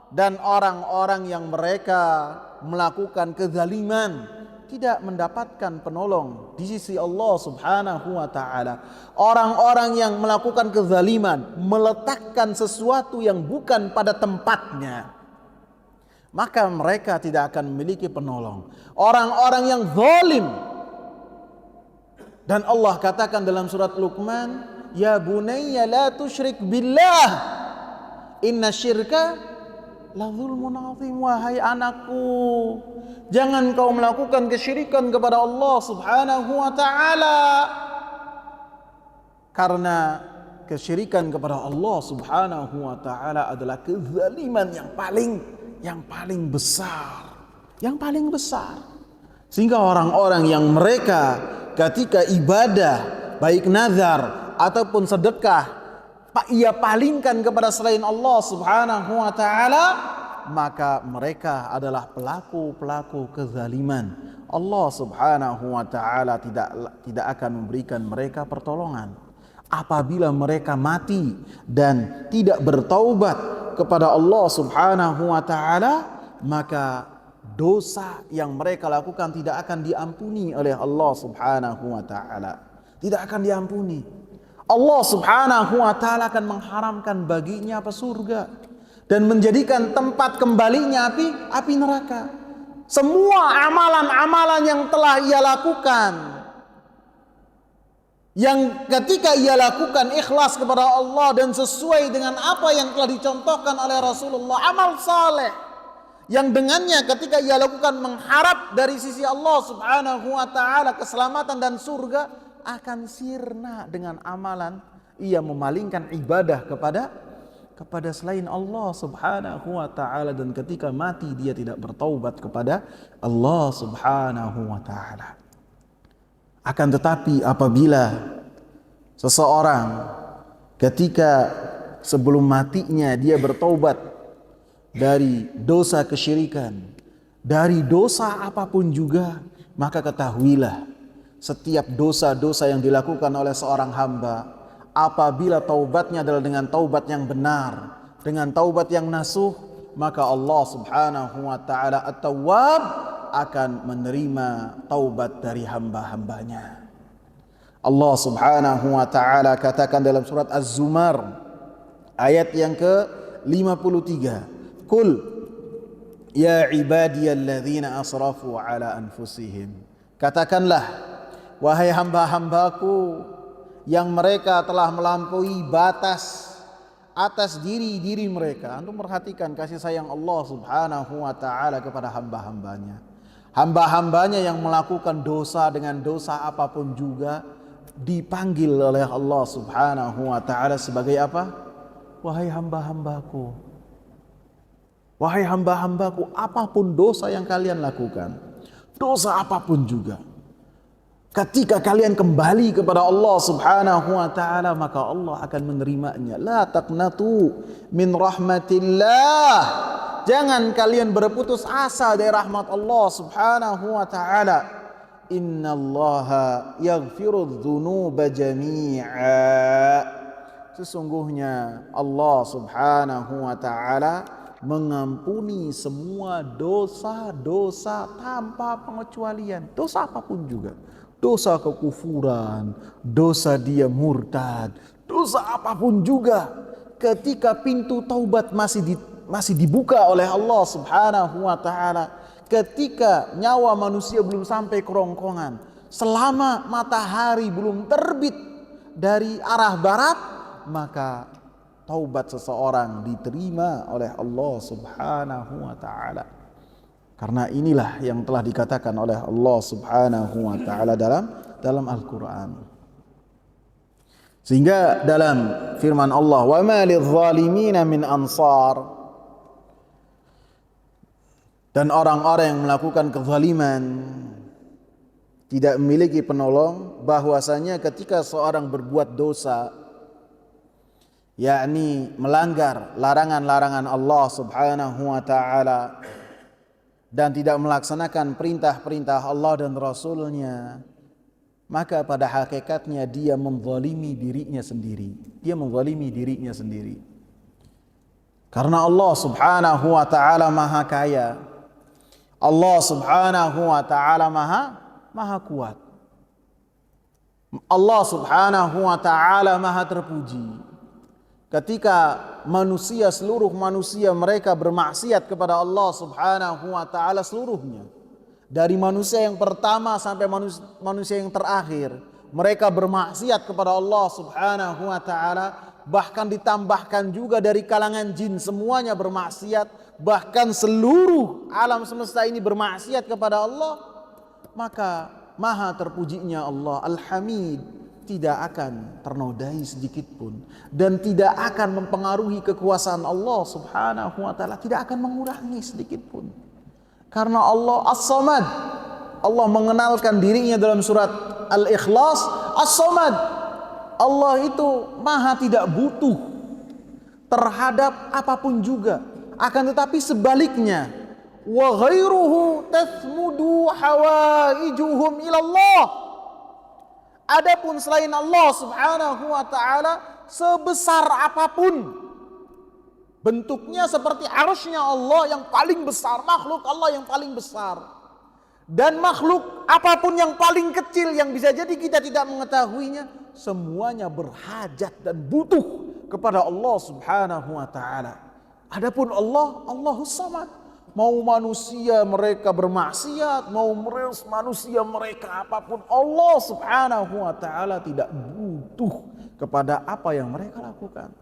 Dan orang-orang yang mereka melakukan kezaliman tidak mendapatkan penolong di sisi Allah Subhanahu wa taala. Orang-orang yang melakukan kezaliman, meletakkan sesuatu yang bukan pada tempatnya, maka mereka tidak akan memiliki penolong. Orang-orang yang zalim, dan Allah katakan dalam surat Luqman, ya bunayya la tusyrik billah inna syirka la zulmun azim. Wahai anakku, jangan kau melakukan kesyirikan kepada Allah Subhanahu wa taala, karena kesyirikan kepada Allah Subhanahu wa taala adalah kezaliman yang paling besar. Sehingga orang-orang yang mereka ketika ibadah, baik nazar ataupun sedekah, ia palingkan kepada selain Allah Subhanahu wa taala, maka mereka adalah pelaku-pelaku kezaliman. Allah Subhanahu wa taala tidak akan memberikan mereka pertolongan. Apabila mereka mati dan tidak bertaubat kepada Allah Subhanahu wa taala, maka dosa yang mereka lakukan tidak akan diampuni oleh Allah Subhanahu wa taala. Tidak akan diampuni. Allah Subhanahu wa taala akan mengharamkan baginya surga dan menjadikan tempat kembalinya api neraka. Semua amalan-amalan yang telah ia lakukan, yang ketika ia lakukan ikhlas kepada Allah dan sesuai dengan apa yang telah dicontohkan oleh Rasulullah, amal saleh yang dengannya ketika ia lakukan mengharap dari sisi Allah Subhanahu wa taala keselamatan dan surga, akan sirna dengan amalan ia memalingkan ibadah kepada selain Allah Subhanahu wa taala, dan ketika mati dia tidak bertaubat kepada Allah Subhanahu wa taala. Akan tetapi apabila seseorang ketika sebelum matinya dia bertaubat dari dosa kesyirikan, dari dosa apapun juga, maka ketahuilah setiap dosa-dosa yang dilakukan oleh seorang hamba, apabila taubatnya adalah dengan taubat yang benar, dengan taubat yang nasuh, maka Allah Subhanahu wa taala At-Tawwab akan menerima taubat dari hamba-hambanya. Allah Subhanahu wa taala katakan dalam surat Az-Zumar ayat yang ke-53, "Qul ya ibadiyalladzina asrafu ala anfusihim." Katakanlah, wahai hamba-hambaku yang mereka telah melampaui batas atas diri mereka. Antum perhatikan kasih sayang Allah Subhanahu wa taala kepada hamba-hambanya. Hamba-hambanya yang melakukan dosa dengan dosa apapun juga dipanggil oleh Allah Subhanahu wa taala sebagai apa? Wahai hamba-hambaku. Wahai hamba-hambaku, apapun dosa yang kalian lakukan, dosa apapun juga, ketika kalian kembali kepada Allah Subhanahu wa taala, maka Allah akan menerimanya. La taqnatu min rahmatillah. Jangan kalian berputus asa dari rahmat Allah Subhanahu wa taala. Innallaha yaghfirudz dzunuba jami'a. Sesungguhnya Allah Subhanahu wa taala mengampuni semua dosa-dosa tanpa pengecualian. Dosa apapun juga. Dosa kekufuran, dosa dia murtad, dosa apapun juga, ketika pintu taubat masih dibuka oleh Allah Subhanahu wa taala, ketika nyawa manusia belum sampai kerongkongan, selama matahari belum terbit dari arah barat, maka taubat seseorang diterima oleh Allah Subhanahu wa taala. Karena inilah yang telah dikatakan oleh Allah Subhanahu wa taala dalam Al-Qur'an. Sehingga dalam firman Allah, "Wa ma lidh-dhalimina min ansar." Dan orang-orang yang melakukan kezaliman tidak memiliki penolong, bahwasanya ketika seorang berbuat dosa, yakni melanggar larangan-larangan Allah Subhanahu wa taala dan tidak melaksanakan perintah-perintah Allah dan Rasulnya, maka pada hakikatnya dia menzalimi dirinya sendiri. Dia menzalimi dirinya sendiri. Karena Allah Subhanahu wa taala Maha Kaya. Allah Subhanahu wa taala Maha Kuat. Allah Subhanahu wa taala Maha Terpuji. Ketika seluruh manusia mereka bermaksiat kepada Allah Subhanahu wa taala seluruhnya, dari manusia yang pertama sampai manusia yang terakhir, mereka bermaksiat kepada Allah Subhanahu wa taala, bahkan ditambahkan juga dari kalangan jin semuanya bermaksiat, bahkan seluruh alam semesta ini bermaksiat kepada Allah, maka Maha terpujinya Allah Al-Hamid tidak akan ternodai sedikit pun, dan tidak akan mempengaruhi kekuasaan Allah Subhanahu wa taala, tidak akan mengurangi sedikit pun. Karena Allah As-Samad. Allah mengenalkan dirinya dalam surat Al-Ikhlas, As-Samad. Allah itu Maha tidak butuh terhadap apapun juga. Akan tetapi sebaliknya, wa ghairuhu tathmudu hawaijuhum ilallah. Adapun selain Allah Subhanahu wa taala, sebesar apapun bentuknya, seperti arsy-Nya Allah yang paling besar, makhluk Allah yang paling besar, dan makhluk apapun yang paling kecil yang bisa jadi kita tidak mengetahuinya, semuanya berhajat dan butuh kepada Allah Subhanahu wa taala. Adapun Allah, Allahus Samad. Mau manusia mereka bermaksiat, mau manusia mereka apapun, Allah Subhanahu wa taala tidak butuh kepada apa yang mereka lakukan.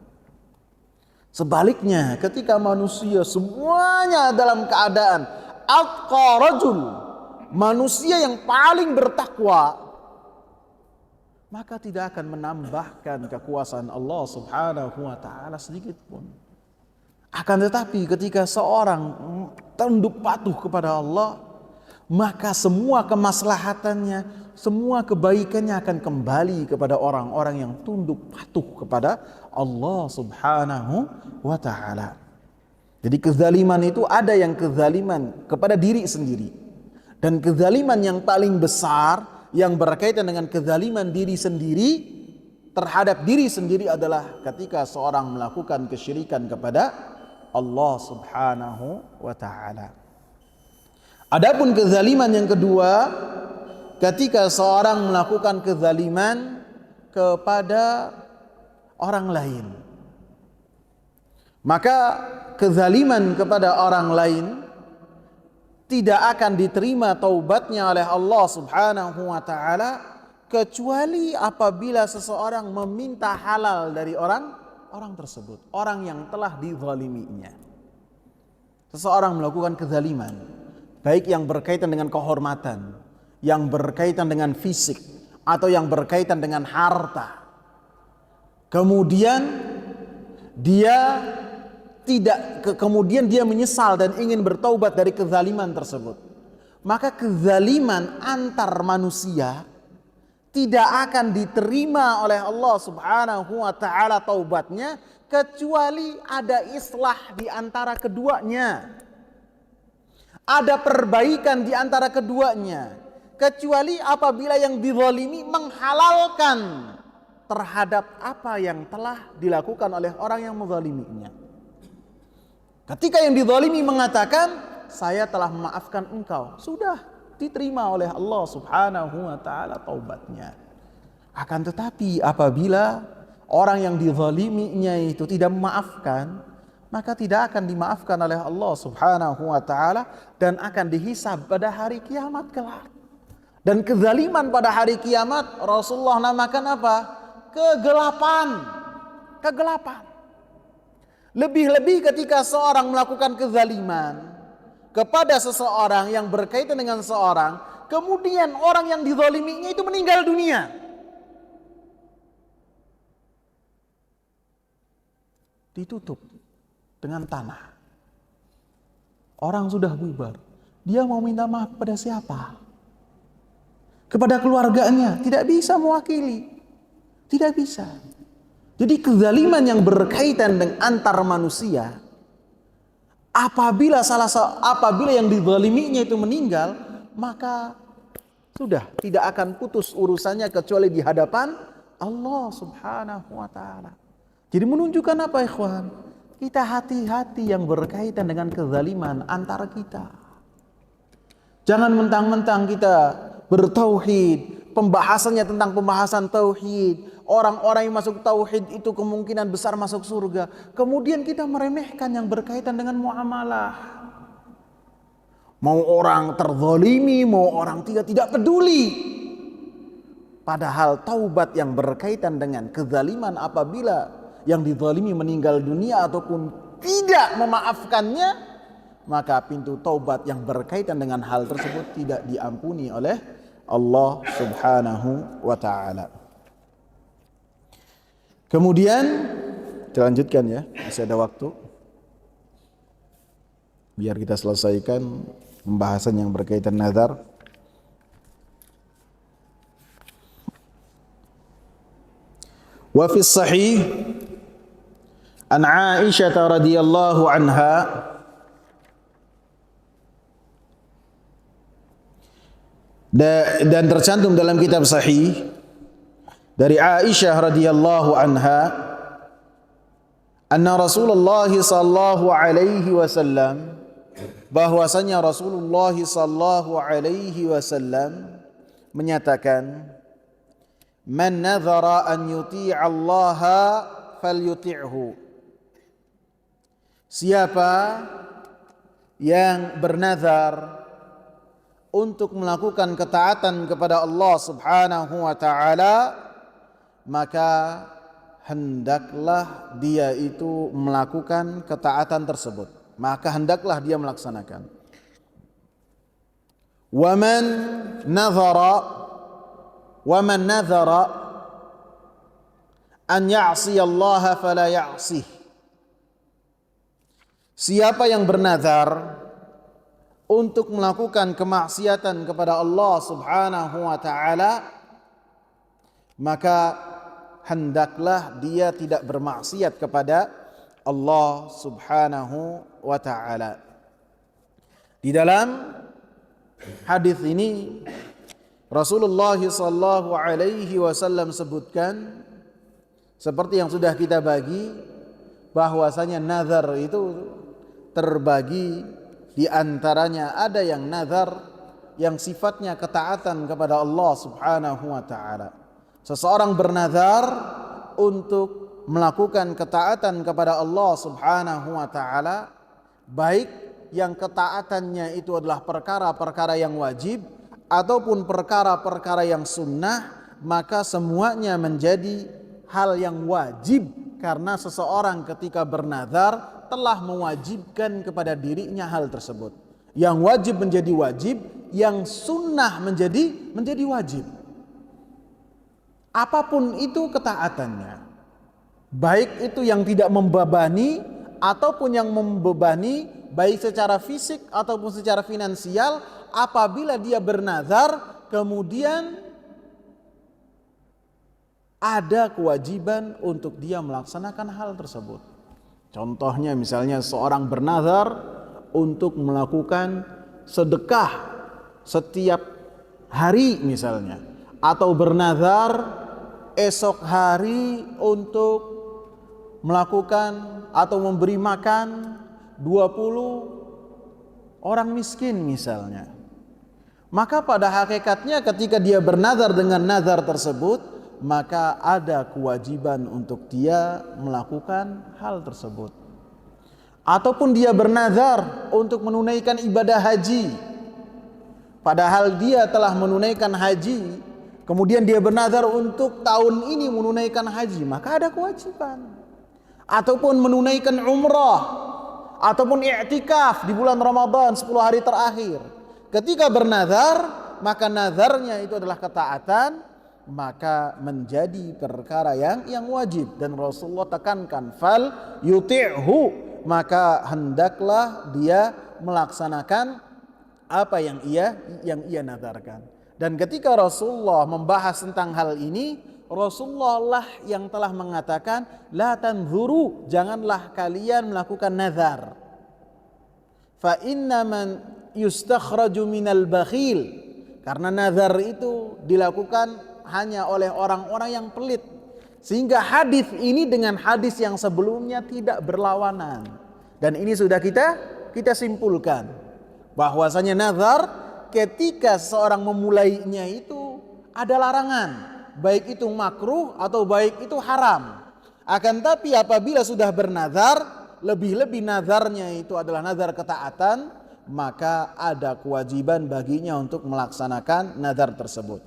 Sebaliknya, ketika manusia semuanya dalam keadaan atqa rajul, manusia yang paling bertakwa, maka tidak akan menambahkan kekuasaan Allah Subhanahu wa taala sedikit pun. Akan tetapi ketika seorang tunduk patuh kepada Allah, maka semua kemaslahatannya, semua kebaikannya akan kembali kepada orang-orang yang tunduk patuh kepada Allah Subhanahu wa taala. Jadi kezaliman itu ada yang kezaliman kepada diri sendiri, dan kezaliman yang paling besar yang berkaitan dengan kezaliman diri sendiri terhadap diri sendiri adalah ketika seorang melakukan kesyirikan kepada Allah Subhanahu wa taala. Adapun kezaliman yang kedua, ketika seorang melakukan kezaliman kepada orang lain, maka kezaliman kepada orang lain tidak akan diterima taubatnya oleh Allah Subhanahu wa taala kecuali apabila seseorang meminta halal dari orang tersebut, orang yang telah dizaliminya. Seseorang melakukan kezaliman, baik yang berkaitan dengan kehormatan, yang berkaitan dengan fisik, atau yang berkaitan dengan harta. Kemudian dia menyesal dan ingin bertaubat dari kezaliman tersebut. Maka kezaliman antar manusia tidak akan diterima oleh Allah Subhanahu wa taala taubatnya kecuali ada islah di antara keduanya. Ada perbaikan di antara keduanya, kecuali apabila yang dizalimi menghalalkan terhadap apa yang telah dilakukan oleh orang yang menzaliminya. Ketika yang dizalimi mengatakan, saya telah memaafkan engkau, sudah diterima oleh Allah Subhanahu wa taala taubatnya. Akan tetapi apabila orang yang dizaliminya itu tidak memaafkan, maka tidak akan dimaafkan oleh Allah Subhanahu wa taala dan akan dihisab pada hari kiamat kelak. Dan kezaliman pada hari kiamat Rasulullah namakan apa? Kegelapan. Lebih-lebih ketika seorang melakukan kezaliman kepada seseorang yang berkaitan dengan seorang, kemudian orang yang dizaliminya itu meninggal dunia. Ditutup dengan tanah. Orang sudah bubar. Dia mau minta maaf pada siapa? Kepada keluarganya, tidak bisa mewakili. Tidak bisa. Jadi kezaliman yang berkaitan dengan antar manusia, apabila yang dizaliminya itu meninggal, maka sudah tidak akan putus urusannya kecuali di hadapan Allah Subhanahu wa taala. Jadi menunjukkan apa, ikhwan? Kita hati-hati yang berkaitan dengan kezaliman antara kita. Jangan mentang-mentang kita bertauhid, pembahasannya tentang pembahasan tauhid, orang-orang yang masuk tauhid itu kemungkinan besar masuk surga, kemudian kita meremehkan yang berkaitan dengan muamalah. Mau orang terzalimi, mau orang tidak peduli. Padahal taubat yang berkaitan dengan kezaliman apabila yang dizalimi meninggal dunia ataupun tidak memaafkannya, maka pintu taubat yang berkaitan dengan hal tersebut tidak diampuni oleh Allah Subhanahu wa taala. Kemudian dilanjutkan ya, masih ada waktu. Biar kita selesaikan pembahasan yang berkaitan nazar. Wa fi sahih An Aisyah radhiyallahu anha dan tercantum dalam kitab sahih dari Aisyah radhiyallahu anha anna Rasulullah sallallahu alaihi wasallam, bahwasanya Rasulullah sallallahu alaihi wasallam menyatakan, man nadhara an yuti'a Allah falyuti'hu, siapa yang bernazar untuk melakukan ketaatan kepada Allah Subhanahu wa taala, maka hendaklah dia itu melakukan ketaatan tersebut, maka hendaklah dia melaksanakan. Waman nadhara an ya'si Allah fala ya'sih, siapa yang bernazar untuk melakukan kemaksiatan kepada Allah Subhanahu wa taala, maka hendaklah dia tidak bermaksiat kepada Allah Subhanahu wa taala. Di dalam hadis ini Rasulullah sallallahu alaihi wasallam sebutkan, seperti yang sudah kita bagi, bahwasanya nazar itu terbagi. Di antaranya ada yang nazar yang sifatnya ketaatan kepada Allah Subhanahu wa taala. Seseorang bernazar untuk melakukan ketaatan kepada Allah Subhanahu wa taala, baik yang ketaatannya itu adalah perkara-perkara yang wajib ataupun perkara-perkara yang sunnah, maka semuanya menjadi hal yang wajib, karena seseorang ketika bernazar telah mewajibkan kepada dirinya hal tersebut. Yang wajib menjadi wajib, yang sunnah menjadi wajib. Apapun itu ketaatannya, baik itu yang tidak membebani ataupun yang membebani, baik secara fisik ataupun secara finansial, apabila dia bernazar kemudian ada kewajiban untuk dia melaksanakan hal tersebut. Contohnya misalnya seorang bernazar untuk melakukan sedekah setiap hari misalnya, atau bernazar esok hari untuk melakukan atau memberi makan 20 orang miskin misalnya. Maka pada hakikatnya ketika dia bernazar dengan nazar tersebut, maka ada kewajiban untuk dia melakukan hal tersebut. Ataupun dia bernazar untuk menunaikan ibadah haji, padahal dia telah menunaikan haji, kemudian dia bernazar untuk tahun ini menunaikan haji, maka ada kewajiban. Ataupun menunaikan umrah, ataupun i'tikaf di bulan Ramadan 10 hari terakhir. Ketika bernazar, maka nazarnya itu adalah ketaatan, maka menjadi perkara yang wajib. Dan Rasulullah tekankan, fal yuti'hu, maka hendaklah dia melaksanakan apa yang ia nazarkan. Dan ketika Rasulullah membahas tentang hal ini, Rasulullah lah yang telah mengatakan, la tanzuru, janganlah kalian melakukan nazar. Fa inna man yustakhraju minal bakhil, karena nazar itu dilakukan hanya oleh orang-orang yang pelit. Sehingga hadis ini dengan hadis yang sebelumnya tidak berlawanan. Dan ini sudah kita simpulkan bahwasanya nazar ketika seorang memulainya itu ada larangan, baik itu makruh atau baik itu haram. Akan tapi apabila sudah bernazar, lebih-lebih nazarnya itu adalah nazar ketaatan, maka ada kewajiban baginya untuk melaksanakan nazar tersebut.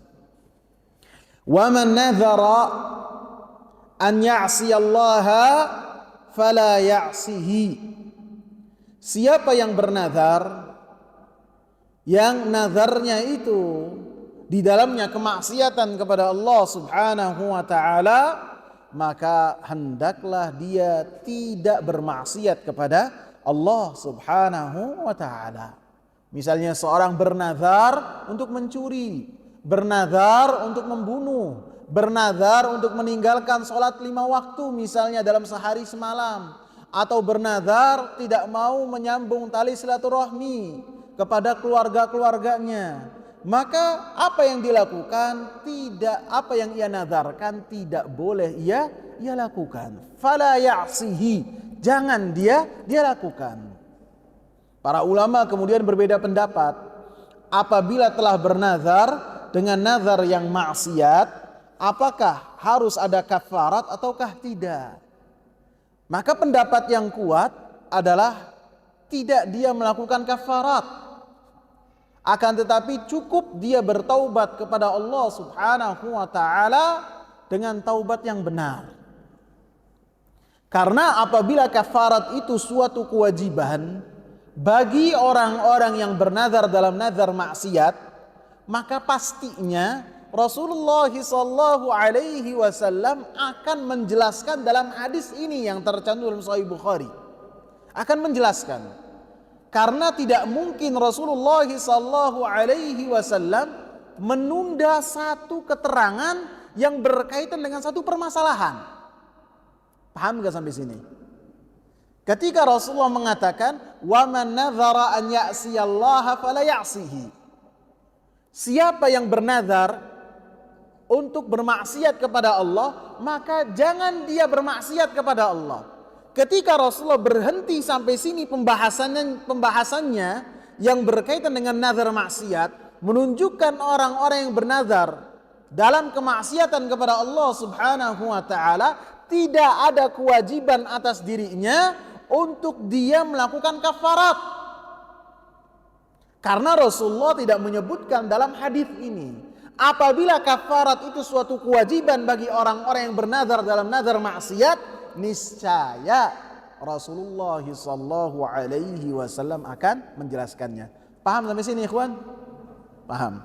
Wa man nadhara an ya'si Allah fala ya'sihi, siapa yang bernazar yang nazarnya itu di dalamnya kemaksiatan kepada Allah Subhanahu wa taala, maka hendaklah dia tidak bermaksiat kepada Allah Subhanahu wa taala. Misalnya seorang bernazar untuk mencuri, bernazar untuk membunuh, bernazar untuk meninggalkan sholat 5 waktu misalnya dalam sehari semalam, atau bernazar tidak mau menyambung tali silaturahmi kepada keluarga-keluarganya, maka apa yang dilakukan tidak, apa yang ia nazarkan tidak boleh ia lakukan. Fala ya'sihi, jangan dia lakukan. Para ulama kemudian berbeda pendapat. Apabila telah bernazar dengan nazar yang maksiat, apakah harus ada kafarat ataukah tidak? Maka pendapat yang kuat adalah tidak dia melakukan kafarat. Akan tetapi cukup dia bertaubat kepada Allah Subhanahu wa taala dengan taubat yang benar. Karena apabila kafarat itu suatu kewajiban bagi orang-orang yang bernazar dalam nazar maksiat, maka pastinya Rasulullah sallallahu alaihi wasallam akan menjelaskan dalam hadis ini yang tercantum dalam Sahih Bukhari. Akan menjelaskan. Karena tidak mungkin Rasulullah sallallahu alaihi wasallam menunda satu keterangan yang berkaitan dengan satu permasalahan. Paham enggak sampai sini? Ketika Rasulullah mengatakan, "Wa man nadzara an ya'siyallaha fala ya'sihi." Siapa yang bernazar untuk bermaksiat kepada Allah, maka jangan dia bermaksiat kepada Allah. Ketika Rasulullah berhenti sampai sini pembahasannya yang berkaitan dengan nazar maksiat, menunjukkan orang-orang yang bernazar dalam kemaksiatan kepada Allah Subhanahu wa taala tidak ada kewajiban atas dirinya untuk dia melakukan kafarat. Karena Rasulullah tidak menyebutkan dalam hadis ini. Apabila kafarat itu suatu kewajiban bagi orang-orang yang bernazar dalam nazar maksiat, niscaya Rasulullah sallallahu alaihi wasallam akan menjelaskannya. Paham sampai sini, ikhwan? Paham?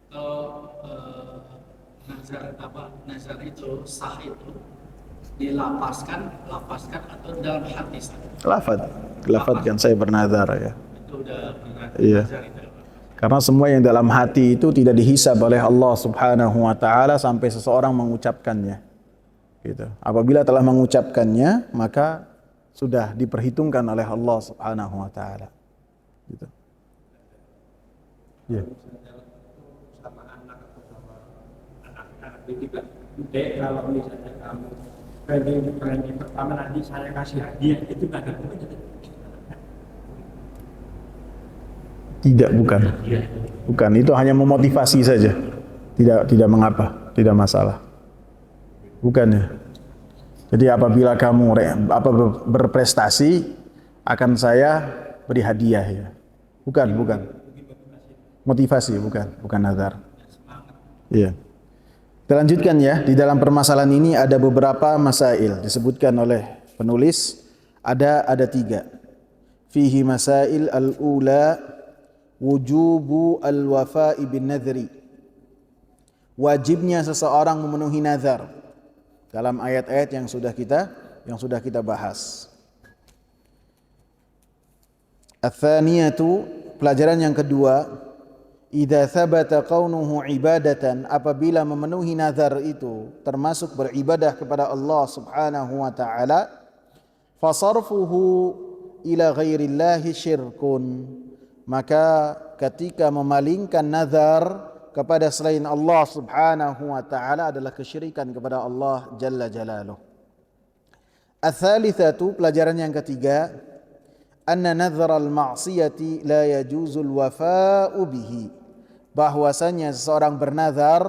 Kalau nazar itu sah itu dilapaskan atau dalam hati sah? Lafadkan saya bernazar ya. Itu udah nazar Iya. itu. Karena semua yang dalam hati itu tidak dihisab oleh Allah Subhanahu wa taala sampai seseorang mengucapkannya. Gitu. Apabila telah mengucapkannya, maka sudah diperhitungkan oleh Allah Subhanahu wa taala. Gitu. Ya. Sama anak atau sama anak-anak juga. Dek, kalau misalnya kamu berani pertama nanti saya kasih hadiah, itu nggak ada. Tidak, bukan. Itu hanya memotivasi saja. Tidak mengapa, tidak masalah. Bukan ya. Jadi apabila kamu berprestasi, akan saya beri hadiah ya. Bukan. Motivasi, bukan nazar. Iya. Kita lanjutkan ya. Di dalam permasalahan ini ada beberapa masail disebutkan oleh penulis. Ada 3. Fihi masail al-ula wujubu al-wafa'i bin nadhri. Wajibnya seseorang memenuhi nazar. Dalam ayat-ayat yang sudah kita bahas. Ats-tsaniyatu, pelajaran yang kedua, idza thabata kaunuhu ibadatan, apabila memenuhi nazar itu termasuk beribadah kepada Allah Subhanahu wa taala, fasarfuhu ila ghairillahi syirkun, maka ketika memalingkan nazar kepada selain Allah Subhanahu wa taala adalah kesyirikan kepada Allah Jalla Jalaluh. Ats-tsalitsatu, pelajaran yang ketiga, anna nadhral ma'siyati la yajuzul wafa'u bihi, bahwasanya seseorang bernazar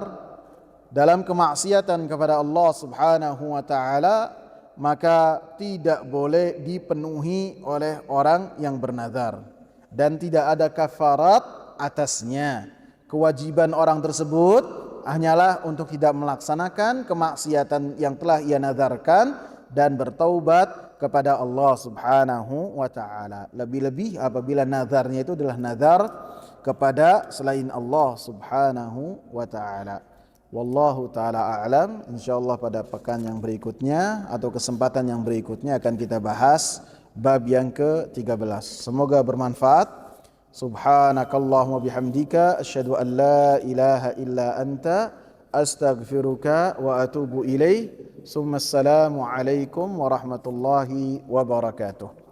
dalam kemaksiatan kepada Allah Subhanahu wa taala maka tidak boleh dipenuhi oleh orang yang bernazar dan tidak ada kafarat atasnya. Kewajiban orang tersebut hanyalah untuk tidak melaksanakan kemaksiatan yang telah ia nazarkan dan bertaubat kepada Allah Subhanahu wa taala. Lebih-lebih apabila nazarnya itu adalah nazar kepada selain Allah Subhanahu wa taala. Wallahu taala a'lam. Insyaallah pada pekan yang berikutnya atau kesempatan yang berikutnya akan kita bahas bab yang ke-13. Semoga bermanfaat. Subhanakallahumma bihamdika asyhadu an la ilaha illa anta astaghfiruka wa atubu ilaih. Assalamu alaikum warahmatullahi wabarakatuh.